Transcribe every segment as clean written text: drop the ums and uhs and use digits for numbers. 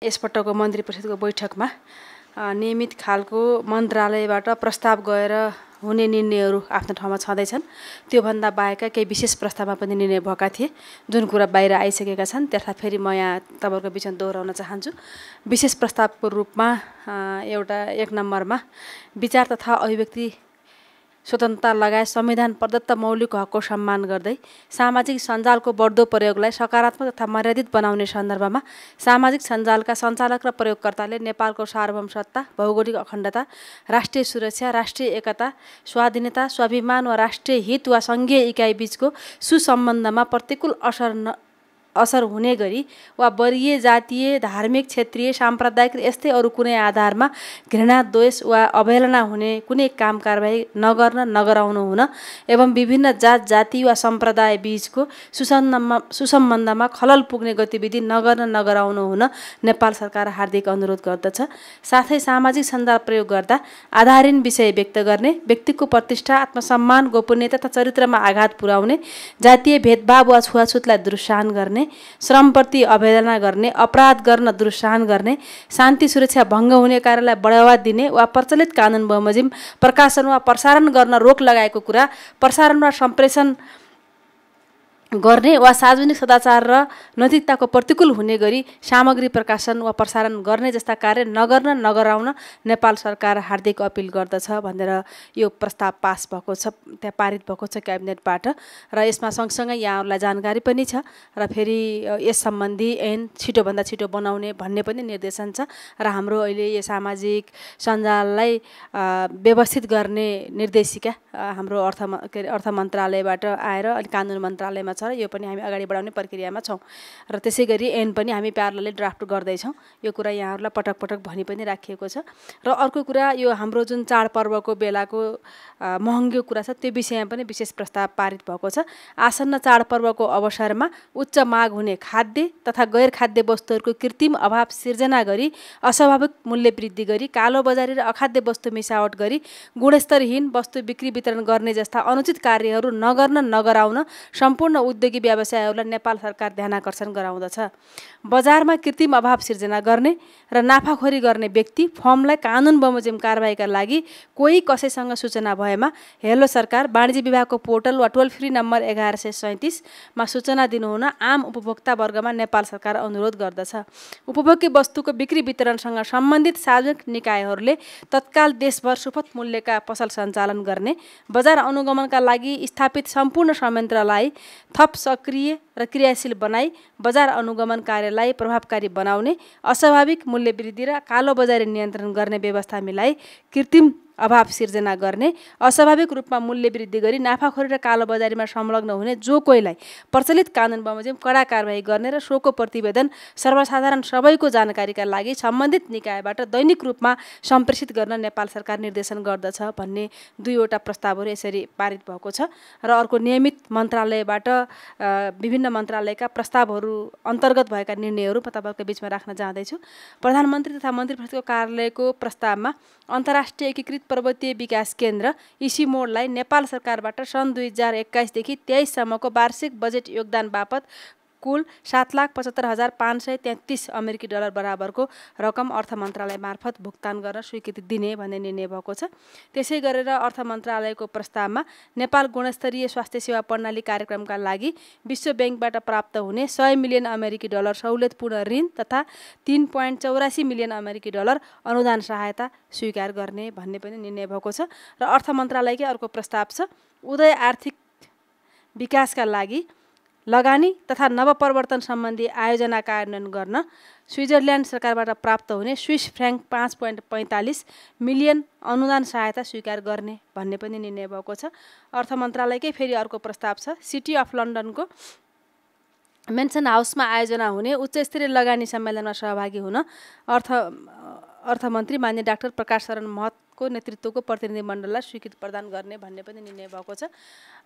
यसपटकको मन्त्री परिषदको बैठकमा नियमित खालको मन्त्रालयबाट प्रस्ताव गएर हुने निर्णयहरू आफ्नो ठाउँमा छँदैछन्। त्योभन्दा बाहेकका केही विशेष प्रस्तावमा पनि निर्णय भएका थिए जुन कुरा बाहिर आइसकेका छन्। त्यसलाई फेरि म यहाँ तपाईँहरूको बिचमा दोहोऱ्याउन चाहन्छु। विशेष प्रस्तावको रूपमा एउटा 1 नम्बरमा विचार तथा अभिव्यक्ति स्वतन्त्रता लगायत संविधान प्रदत्त मौलिक हकको सम्मान गर्दै सामाजिक सञ्जालको बढ्दो प्रयोगलाई सकारात्मक तथा मर्यादित बनाउने सन्दर्भमा सामाजिक सञ्जालका सञ्चालक र प्रयोगकर्ताले नेपालको सार्वभौमसत्ता, भौगोलिक अखण्डता, राष्ट्रिय सुरक्षा, राष्ट्रिय एकता, स्वाधीनता, स्वाभिमान वा राष्ट्रिय हित वा सङ्घीय इकाइ बीचको सुसम्बन्धमा प्रतिकूल असर हुने गरी वा वर्गीय, जातीय, धार्मिक, क्षेत्रीय, साम्प्रदायिक यस्तै अरू कुनै आधारमा घृणा, द्वेष वा अवहेलना हुने कुनै काम कारबाही नगर्न, नगराउनु हुन एवं विभिन्न जात, जाति वा सम्प्रदाय बीचको सुसम्बन्धमा खलल पुग्ने गतिविधि नगर्न, नगराउनु हुन नेपाल सरकार हार्दिक अनुरोध गर्दछ। साथै सामाजिक सञ्जाल प्रयोग गर्दा आधारहीन विषय व्यक्त गर्ने, व्यक्तिको प्रतिष्ठा, आत्मसम्मान, गोपनीयता तथा चरित्रमा आघात पुर्याउने, जातीय भेदभाव वा छुवाछुतलाई दुरुत्साहन गर्ने, श्रमप्रति अवहेलना गर्ने, अपराध गर्न दुरुत्साहन गर्ने, शान्ति सुरक्षा भङ्ग हुने कार्यलाई बढावा दिने वा प्रचलित कानुन बमोजिम प्रकाशन वा प्रसारण गर्न रोक लगाएको कुरा प्रसारण वा सम्प्रेषण गर्ने वा सार्वजनिक सदाचार र नैतिकताको प्रतिकूल हुने गरी सामग्री प्रकाशन वा प्रसारण गर्ने जस्ता कार्य नगर्न, नगराउन नेपाल सरकार हार्दिक अपिल गर्दछ भनेर यो प्रस्ताव पास भएको छ, त्यहाँ पारित भएको छ क्याबिनेटबाट। र यसमा सँगसँगै यहाँहरूलाई जानकारी पनि छ र फेरि यस सम्बन्धी ऐन छिटोभन्दा छिटो बनाउने भन्ने पनि निर्देशन छ। र हाम्रो अहिले यो सामाजिक सञ्जाललाई व्यवस्थित गर्ने निर्देशिका हाम्रो अर्थ मन्त्रालयबाट आएर अनि कानुन मन्त्रालयमा छ। यो पनि हामी अगाडि बढाउने प्रक्रियामा छौँ र त्यसै गरी ऐन पनि हामी प्यारलले ड्राफ्ट गर्दैछौँ। यो कुरा यहाँहरूलाई पटक पटक भनी पनि राखिएको छ। र अर्को कुरा यो हाम्रो जुन चाडपर्वको बेलाको महँगो कुरा छ त्यो विषयमा पनि विशेष प्रस्ताव पारित भएको छ। आसन्न चाडपर्वको अवसरमा उच्च माग हुने खाद्य तथा गैर खाद्य वस्तुहरूको कृत्रिम अभाव सिर्जना गरी अस्वाभाविक मूल्य वृद्धि गरी कालोबजारी र अखाद्य वस्तु मिसावट गरी गुणस्तरहीन वस्तु बिक्री वितरण गर्ने जस्ता अनुचित कार्यहरू नगर्न, नगराउन सम्पूर्ण उद्योगी व्यवसायहरूलाई नेपाल सरकार ध्यानाकर्षण गराउँदछ। बजारमा कृत्रिम अभाव सिर्जना गर्ने र नाफाखोरी गर्ने व्यक्ति फर्मलाई कानुन बमोजिम कारबाहीका लागि कोही कसैसँग सूचना भएमा हेलो सरकार वाणिज्य विभागको पोर्टल वा टोल फ्री नम्बर 1137 मा सूचना दिनुहुन आम उपभोक्ता वर्गमा नेपाल सरकार अनुरोध गर्दछ। उपभोग्य वस्तुको बिक्री वितरणसँग सम्बन्धित सार्वजनिक निकायहरूले तत्काल देशभर सुपथ मूल्यका पसल सञ्चालन गर्ने, बजार अनुगमनका लागि स्थापित सम्पूर्ण संयन्त्रलाई थप सक्रिय र क्रियाशील बनाई बजार अनुगमन कार्यलाई प्रभावकारी बनाउने, अस्वाभाविक मूल्य वृद्धि र कालोबजारी नियन्त्रण गर्ने व्यवस्था मिलाई कृत्रिम अभाव सिर्जना गर्ने, अस्वाभाविक रूपमा मूल्य वृद्धि गरी नाफाखोरी र कालोबजारीमा संलग्न हुने जो कोहीलाई प्रचलित कानुन बमोजिम कडा कारबाही गर्ने र सोको प्रतिवेदन सर्वसाधारण सबैको जानकारीका लागि सम्बन्धित निकायबाट दैनिक रूपमा सम्प्रेषित गर्न नेपाल सरकार निर्देशन गर्दछ भन्ने दुईवटा प्रस्तावहरू यसरी पारित भएको छ। र अर्को नियमित मन्त्रालयबाट विभिन्न मन्त्रालयका प्रस्तावहरू अन्तर्गत भएका निर्णयहरू म तपाईँको बिचमा राख्न चाहँदैछु। प्रधानमन्त्री तथा मन्त्री परिषदको कार्यालयको प्रस्तावमा अन्तर्राष्ट्रिय एकीकृत पर्वतीय विकास केन्द्र इसिमोडलाई नेपाल सरकारबाट सन् 2021 देखि 23 सम्मको वार्षिक बजेट योगदान बापत कुल $7,75,533 अमेरिकी डलर बराबरको रकम अर्थ मन्त्रालय मार्फत भुक्तान गर्न स्वीकृति दिने भन्ने निर्णय भएको छ। त्यसै गरेर अर्थ मन्त्रालयको प्रस्तावमा नेपाल गुणस्तरीय स्वास्थ्य सेवा प्रणाली कार्यक्रमका लागि विश्व ब्याङ्कबाट प्राप्त हुने 100 मिलियन अमेरिकी डलर सहुलियतपूर्ण ऋण तथा 3.84 मिलियन अमेरिकी डलर अनुदान सहायता स्वीकार गर्ने भन्ने पनि निर्णय भएको छ। र अर्थ मन्त्रालयकै अर्को प्रस्ताव छ उदय आर्थिक विकासका लागि लगानी तथा नवप्रवर्तन सम्बन्धी आयोजना कार्यान्वयन गर्न स्विजरल्यान्ड सरकारबाट प्राप्त हुने स्विस फ्र्याङ्क 5.45 मिलियन अनुदान सहायता स्वीकार गर्ने भन्ने पनि निर्णय भएको छ। अर्थ मन्त्रालयकै फेरि अर्को प्रस्ताव छ सिटी अफ लन्डनको मेन्सन हाउसमा आयोजना हुने उच्चस्तरीय लगानी सम्मेलनमा सहभागी हुन अर्थमन्त्री मान्य डाक्टर प्रकाश शरण महतको नेतृत्वको प्रतिनिधि मण्डललाई स्वीकृति प्रदान गर्ने भन्ने पनि निर्णय भएको छ।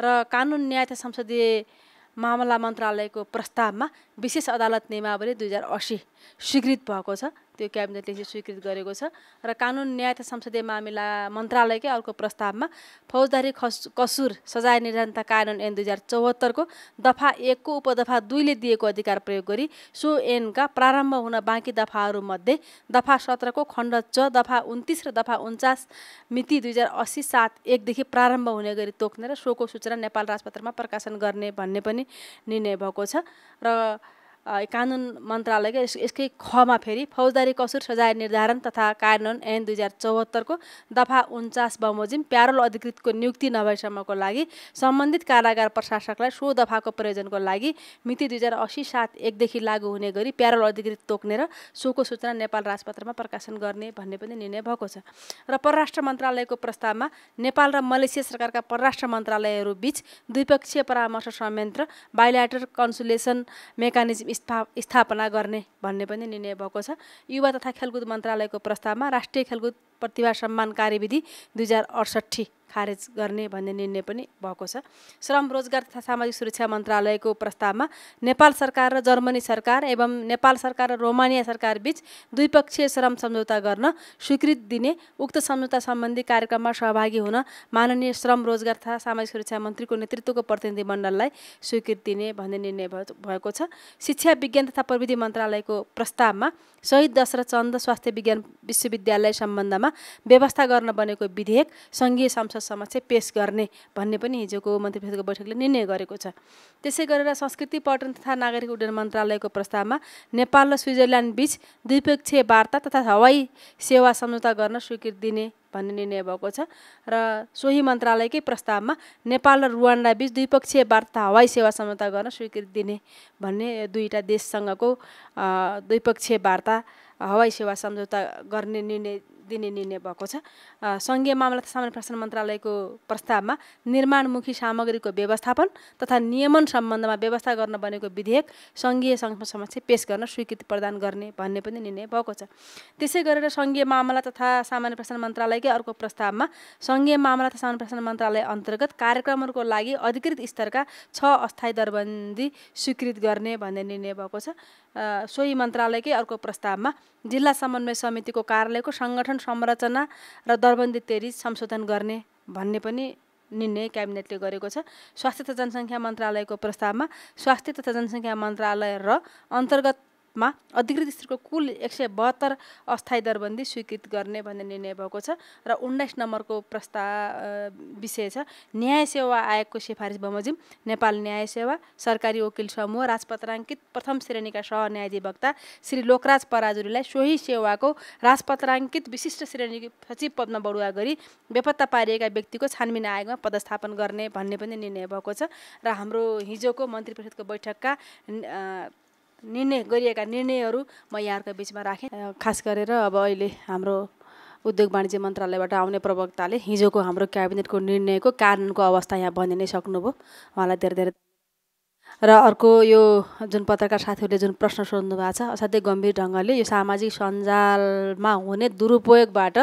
र कानुन न्याय तथा संसदीय मामला मन्त्रालयको प्रस्तावमा विशेष अदालत नियमावली 2080 स्वीकृत भएको छ। त्यो क्याबिनेटले चाहिँ स्वीकृत गरेको छ। र कानुन न्याय तथा संसदीय मामिला मन्त्रालयकै अर्को प्रस्तावमा फौजदारी कसुर सजाय निर्धारण तथा कानुन ऐन 2074 को दफा 1 को उपदफा 2 ले दिएको अधिकार प्रयोग गरी सो ऐनका प्रारम्भ हुन बाँकी दफाहरूमध्ये दफा 17 को खण्ड च दफा 29 र दफा 49 मिति 2080 7 1 देखि प्रारम्भ हुने गरी तोक्ने र सोको सूचना नेपाल राजपत्रमा प्रकाशन गर्ने भन्ने पनि निर्णय भएको छ। र कानुन मन्त्रालयका यसकै खमा फेरि फौजदारी कसुर सजाय निर्धारण तथा कानुन ऐन 2074 को दफा 49 बमोजिम प्यारोल अधिकृतको नियुक्ति नभएसम्मको लागि सम्बन्धित कारागार प्रशासकलाई सो दफाको प्रयोजनको लागि मिति 2080 7 1 देखि लागू हुने गरी प्यारोल अधिकृत तोक्ने र सोको सूचना नेपाल राजपत्रमा प्रकाशन गर्ने भन्ने पनि निर्णय भएको छ। र परराष्ट्र मन्त्रालयको प्रस्तावमा नेपाल र मलेसिया सरकारका परराष्ट्र मन्त्रालयहरू बीच द्विपक्षीय परामर्श संयन्त्र बाइल्याटरल कन्सुलेसन मेकानिजम स्थापना गर्ने भन्ने पनि निर्णय भएको छ। युवा तथा खेलकुद मन्त्रालयको प्रस्तावमा राष्ट्रिय खेलकुद प्रतिभा सम्मान कार्यविधि 2068 खारेज गर्ने भन्ने निर्णय पनि भएको छ। श्रम रोजगार तथा सामाजिक सुरक्षा मन्त्रालयको प्रस्तावमा नेपाल सरकार र जर्मनी सरकार एवं नेपाल सरकार र रोमानिया सरकार बीच द्विपक्षीय श्रम सम्झौता गर्न स्वीकृति दिने उक्त सम्झौता सम्बन्धी कार्यक्रममा सहभागी हुन माननीय श्रम रोजगार तथा सामाजिक सुरक्षा मन्त्रीको नेतृत्वको प्रतिनिधि मण्डललाई स्वीकृति दिने भन्ने निर्णय भएको छ। शिक्षा विज्ञान तथा प्रविधि मन्त्रालयको प्रस्तावमा शहीद दशरथ चन्द स्वास्थ्य विज्ञान विश्वविद्यालय सम्बन्धमा व्यवस्था गर्न बनेको विधेयक सङ्घीय संसद समक्ष पेश गर्ने भन्ने पनि हिजोको मन्त्री परिषदको बैठकले निर्णय गरेको छ। त्यसै गरेर संस्कृति पर्यटन तथा नागरिक उड्डयन मन्त्रालयको प्रस्तावमा नेपाल र स्विजरल्यान्ड बीच द्विपक्षीय वार्ता तथा हवाई सेवा सम्झौता गर्न स्वीकृति दिने भन्ने निर्णय भएको छ। र सोही मन्त्रालयकै प्रस्तावमा नेपाल र रुवान्डा बीच द्विपक्षीय वार्ता हवाई सेवा सम्झौता गर्न स्वीकृति दिने भन्ने दुईटा देशसँगको द्विपक्षीय वार्ता हवाई सेवा सम्झौता गर्ने दिने निर्णय भएको छ। सङ्घीय मामला तथा सामान्य प्रशासन मन्त्रालयको प्रस्तावमा निर्माणमुखी सामग्रीको व्यवस्थापन तथा नियमन सम्बन्धमा व्यवस्था गर्न बनेको विधेयक सङ्घीय संसद समक्ष पेश गर्न स्वीकृति प्रदान गर्ने भन्ने पनि निर्णय भएको छ। त्यसै गरेर सङ्घीय मामला तथा सामान्य प्रशासन मन्त्रालयकै अर्को प्रस्तावमा सङ्घीय मामला तथा सामान्य प्रशासन मन्त्रालय अन्तर्गत कार्यक्रमहरूको लागि अधिकृत स्तरका 6 अस्थायी दरबन्दी स्वीकृत गर्ने भन्ने निर्णय भएको छ। सोही मन्त्रालयकै अर्को प्रस्तावमा जिल्ला समन्वय समितिको कार्यालयको सङ्गठन संरचना र दरबन्दी तेरी संशोधन गर्ने भन्ने पनि निर्णय क्याबिनेटले गरेको छ। स्वास्थ्य तथा जनसङ्ख्या मन्त्रालयको प्रस्तावमा स्वास्थ्य तथा जनसङ्ख्या मन्त्रालय र अन्तर्गतमा अधिकृत स्तरको कुल 172 अस्थायी दरबन्दी स्वीकृत गर्ने भन्ने निर्णय भएको छ। र 19 नम्बरको विषय छ न्याय सेवा आयोगको सिफारिस बमोजिम नेपाल न्याय सेवा सरकारी वकिल समूह राजपत्राङ्कित प्रथम श्रेणीका सहन्यायाधिवक्ता श्री लोकराज पराजुलीलाई सोही सेवाको राजपत्राङ्कित विशिष्ट श्रेणी सचिव पदमा बढुवा गरी बेपत्ता पारिएका व्यक्तिको छानबिन आयोगमा पदस्थापन गर्ने भन्ने पनि निर्णय भएको छ। र हाम्रो हिजोको मन्त्री परिषदको बैठकका निर्णय गरिएका निर्णयहरू म यहाँहरूको बिचमा राखेँ। खास गरेर अब अहिले हाम्रो उद्योग वाणिज्य मन्त्रालयबाट आउने प्रवक्ताले हिजोको हाम्रो क्याबिनेटको निर्णयको कानुनको अवस्था यहाँ भनिनै सक्नुभयो। उहाँलाई धेरै धेरै। र अर्को यो जुन पत्रकार साथीहरूले जुन प्रश्न सोध्नु भएको छ असाध्यै गम्भीर ढङ्गले यो सामाजिक सञ्जालमा हुने दुरुपयोगबाट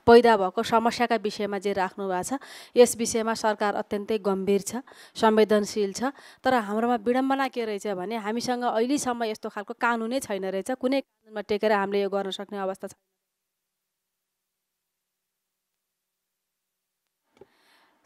पैदा भएको समस्याका विषयमा जे राख्नु भएको छ यस विषयमा सरकार अत्यन्तै गम्भीर छ, संवेदनशील छ। तर हाम्रोमा विडम्बना के रहेछ भने हामीसँग अहिलेसम्म यस्तो खालको कानुनै छैन रहेछ। कुनै कानुनमा टेकेर हामीले यो गर्न सक्ने अवस्था छैन।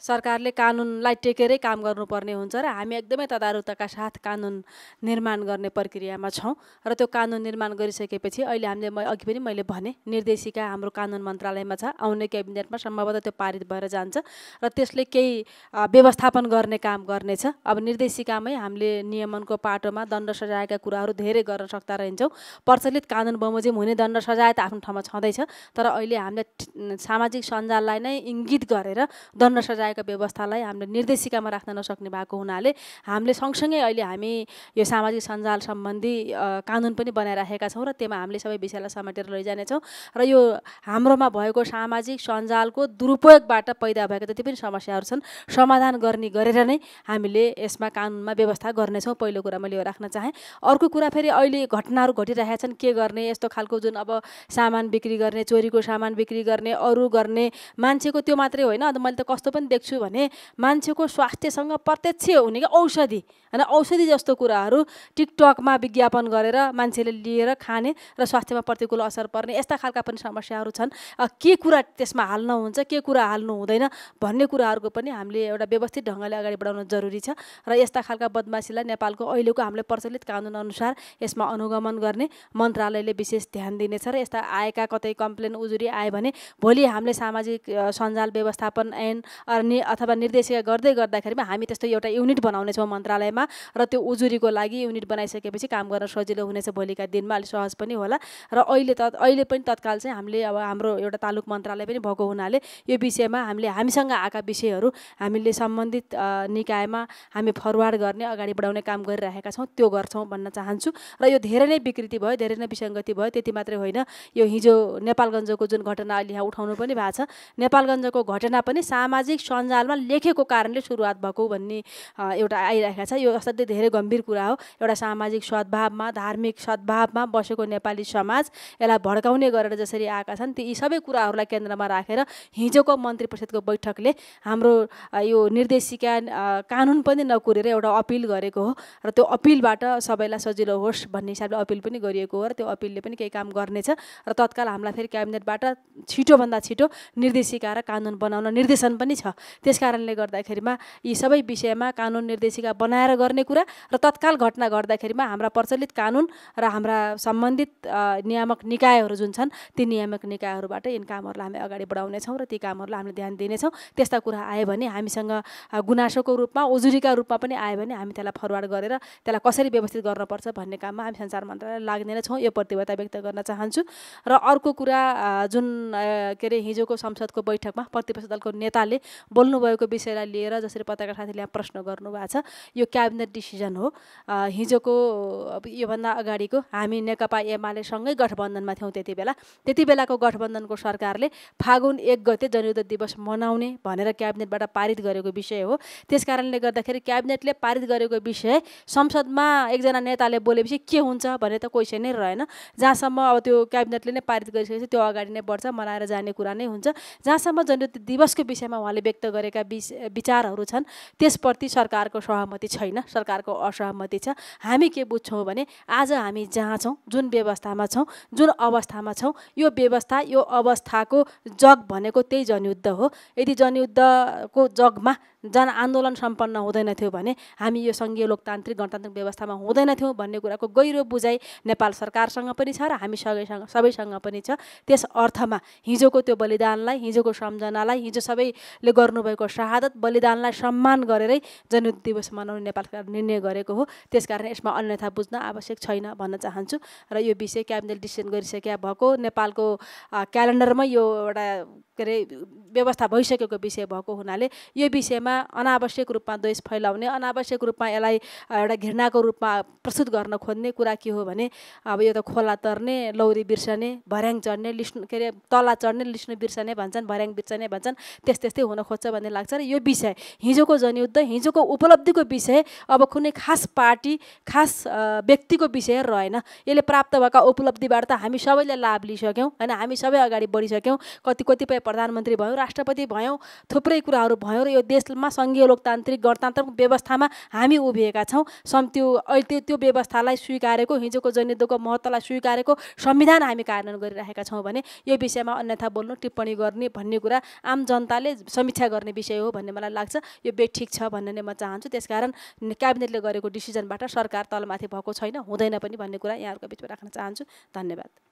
सरकारले कानुनलाई टेकेरै काम गर्नुपर्ने हुन्छ र हामी एकदमै तदारुकताका साथ कानुन निर्माण गर्ने प्रक्रियामा छौँ। र त्यो कानुन निर्माण गरिसकेपछि अहिले हामीले अघि पनि मैले भने निर्देशिका हाम्रो कानुन मन्त्रालयमा छ। आउने क्याबिनेटमा सम्भवतः त्यो पारित भएर जान्छ र त्यसले केही व्यवस्थापन गर्ने काम गर्नेछ। अब निर्देशिकामै हामीले नियमनको पाटोमा दण्ड सजायका कुराहरू धेरै गर्न सक्दा रहन्छौँ। प्रचलित कानुन बमोजिम हुने दण्ड सजाय त आफ्नो ठाउँमा छँदैछ, तर अहिले हामीले सामाजिक सञ्जाललाई नै इङ्गित गरेर दण्ड सजाय व्यवस्थालाई हामीले निर्देशिकामा राख्न नसक्ने भएको हुनाले हामीले सँगसँगै अहिले हामी यो सामाजिक सञ्जाल सम्बन्धी कानुन पनि बनाइराखेका छौँ र त्यसमा हामीले सबै विषयलाई समेटेर लैजानेछौँ। र यो हाम्रोमा भएको सामाजिक सञ्जालको दुरुपयोगबाट पैदा भएका जति पनि समस्याहरू छन् समाधान गरेर नै हामीले यसमा कानुनमा व्यवस्था गर्नेछौँ। पहिलो कुरा मैले यो राख्न चाहेँ। अर्को कुरा फेरि अहिले घटनाहरू घटिरहेका छन्, के गर्ने यस्तो खालको जुन अब सामान बिक्री गर्ने, चोरीको सामान बिक्री गर्ने, अरू गर्ने मान्छेको त्यो मात्रै होइन। अन्त मैले त कस्तो पनि देख्छु भने मान्छेको स्वास्थ्यसँग प्रत्यक्ष हुने कि औषधि होइन, औषधि जस्तो कुराहरू टिकटकमा विज्ञापन गरेर मान्छेले लिएर खाने र स्वास्थ्यमा प्रतिकूल असर पर्ने यस्ता खालका पनि समस्याहरू छन्। के कुरा त्यसमा हाल्न हुन्छ, के कुरा हाल्नु हुँदैन भन्ने कुराहरूको पनि हामीले एउटा व्यवस्थित ढङ्गले अगाडि बढाउन जरुरी छ र यस्ता खालका बदमासीलाई नेपालको अहिलेको हामीले प्रचलित कानुन अनुसार यसमा अनुगमन गर्ने मन्त्रालयले विशेष ध्यान दिनेछ र यस्ता आएका कतै कम्प्लेन उजुरी आयो भने भोलि हामीले सामाजिक सञ्जाल व्यवस्थापन ऐन अथवा निर्देशिका गर्दै गर्दाखेरिमा हामी त्यस्तो एउटा युनिट बनाउनेछौँ मन्त्रालयमा र त्यो उजुरीको लागि युनिट बनाइसकेपछि काम गर्न सजिलो हुनेछ भोलिका दिनमा, अलिक सहज पनि होला। र अहिले पनि तत्काल चाहिँ हामीले अब हाम्रो एउटा तालुक मन्त्रालय पनि भएको हुनाले यो विषयमा हामीसँग आएका विषयहरू हामीले सम्बन्धित निकायमा हामी फरवार्ड गर्ने अगाडि बढाउने काम गरिरहेका छौँ, त्यो गर्छौँ भन्न चाहन्छु। र यो धेरै नै विकृति भयो, धेरै नै विसङ्गति भयो। त्यति मात्रै होइन, यो हिजो नेपालगञ्जको जुन घटना अहिले यहाँ उठाउनु पनि भएको छ, नेपालगञ्जको घटना पनि सामाजिक सञ्जालमा लेखेको कारणले सुरुवात भएको भन्ने एउटा आइरहेको छ। यो असाध्यै धेरै गम्भीर कुरा हो। एउटा सामाजिक सद्भावमा, धार्मिक सद्भावमा बसेको नेपाली समाज यसलाई भड्काउने गरेर जसरी आएका छन्, यी सबै कुराहरूलाई केन्द्रमा राखेर हिजोको मन्त्री परिषदको बैठकले हाम्रो यो निर्देशिका कानुन पनि नकुरेर एउटा अपिल गरेको हो र त्यो अपिलबाट सबैलाई सजिलो होस् भन्ने हिसाबले अपिल पनि गरिएको हो र त्यो अपिलले पनि केही काम गर्नेछ र तत्काल हामीलाई फेरि क्याबिनेटबाट छिटोभन्दा छिटो निर्देशिका र कानुन बनाउन निर्देशन पनि छ। त्यस कारणले गर्दाखेरिमा यी सबै विषयमा कानुन निर्देशिका बनाएर गर्ने कुरा र तत्काल घटना घट्दाखेरिमा हाम्रा प्रचलित कानुन र हाम्रा सम्बन्धित नियामक निकायहरू जुन छन् ती नियामक निकायहरूबाट यिन कामहरूलाई हामी अगाडि बढाउनेछौँ र ती कामहरूलाई हामीले ध्यान दिनेछौँ। त्यस्ता कुरा आयो भने हामीसँग गुनासोको रूपमा, उजुरीका रूपमा पनि आयो भने हामी त्यसलाई फरवार्ड गरेर त्यसलाई कसरी व्यवस्थित गर्नुपर्छ भन्ने काममा हामी सञ्चार मन्त्रालय लाग्ने नै छौँ। यो प्रतिबद्धता व्यक्त गर्न चाहन्छु। र अर्को कुरा जुन के अरे हिजोको संसदको बैठकमा प्रतिपक्ष दलको नेताले बोल्नुभएको विषयलाई लिएर जसरी पत्रकार साथीले यहाँ प्रश्न गर्नुभएको छ, यो क्याबिनेट डिसिजन हो। हिजोको योभन्दा अगाडिको हामी नेकपा एमालेसँगै गठबन्धनमा थियौँ। त्यति बेलाको गठबन्धनको सरकारले फागुन 1 गते जनयुद्ध दिवस मनाउने भनेर क्याबिनेटबाट पारित गरेको विषय हो। त्यस कारणले गर्दाखेरि क्याबिनेटले पारित गरेको विषय संसदमा एकजना नेताले बोलेपछि के हुन्छ भने त क्वेसन नै रहेन। जहाँसम्म अब त्यो क्याबिनेटले नै पारित गरिसकेपछि त्यो अगाडि नै बढ्छ, मनाएर जाने कुरा नै हुन्छ। जहाँसम्म जनयुद्ध दिवसको विषयमा उहाँले व्यक्त गरेका विचारहरू छन् त्यसप्रति सरकारको सहमति छैन, सरकारको असहमति छ। हामी के बुझ्छौँ भने आज हामी जहाँ छौँ, जुन व्यवस्थामा छौँ, जुन अवस्थामा छौँ, यो व्यवस्था यो अवस्थाको जग भनेको त्यही जनयुद्ध हो। यदि जनयुद्धको जगमा जनआन्दोलन सम्पन्न हुँदैन थियो भने हामी यो सङ्घीय लोकतान्त्रिक गणतान्त्रिक व्यवस्थामा हुँदैन थियौँ भन्ने कुराको गहिरो बुझाइ नेपाल सरकारसँग पनि छ र हामी सबैसँग पनि छ। त्यस अर्थमा हिजोको त्यो बलिदानलाई, हिजोको सम्झनालाई, हिजो सबैले गर्नुभएको शहादत बलिदानलाई सम्मान गरेरै जनयुद्ध दिवस मनाउने नेपाल सरकार निर्णय गरेको हो। त्यसकारण यसमा अन्यथा बुझ्न आवश्यक छैन भन्न चाहन्छु। र यो विषय क्याबिनेट डिसिजन गरिसकेका भएको नेपालको क्यालेन्डरमा यो एउटा के अरे व्यवस्था भइसकेको विषय भएको हुनाले यो विषयमा अनावश्यक रूपमा द्वेष फैलाउने, अनावश्यक रूपमा यसलाई एउटा घृणाको रूपमा प्रस्तुत गर्न खोज्ने कुरा के हो भने अब यो त खोला तर्ने, लौरी बिर्सने, भर्याङ चढ्ने, लिस्नु के अरे तला चढ्ने लिस्नु बिर्सने भन्छन्, भर्याङ बिर्सने भन्छन्, त्यस्तै हुन खोज्छ भन्ने लाग्छ। र यो विषय हिजोको जनयुद्ध, हिजोको उपलब्धिको विषय अब कुनै खास पार्टी, खास व्यक्तिको विषय रहेन। यसले प्राप्त भएका उपलब्धिबाट त हामी सबैले लाभ लिइसक्यौँ होइन, हामी सबै अगाडि बढिसक्यौँ। कतिपय प्रधानमन्त्री भयौँ, राष्ट्रपति भयौँ, थुप्रै कुराहरू भयौँ र यो देशमा सङ्घीय लोकतान्त्रिक गणतान्त्रिक व्यवस्थामा हामी उभिएका छौँ। त्यो व्यवस्थालाई स्वीकारेको, हिजोको जनयुद्धको महत्त्वलाई स्वीकारेको संविधान हामी कार्यान्वयन गरिरहेका छौँ भने यो विषयमा अन्यथा बोल्नु, टिप्पणी गर्ने भन्ने कुरा आम जनताले समीक्षा गर्ने विषय हो भन्ने मलाई लाग्छ। यो बेठिक छ भन्ने नै म चाहन्छु। त्यसकारण क्याबिनेटले गरेको डिसिजनबाट सरकार तलमाथि भएको छैन, हुँदैन पनि भन्ने कुरा यहाँहरूको बिचमा राख्न चाहन्छु। धन्यवाद।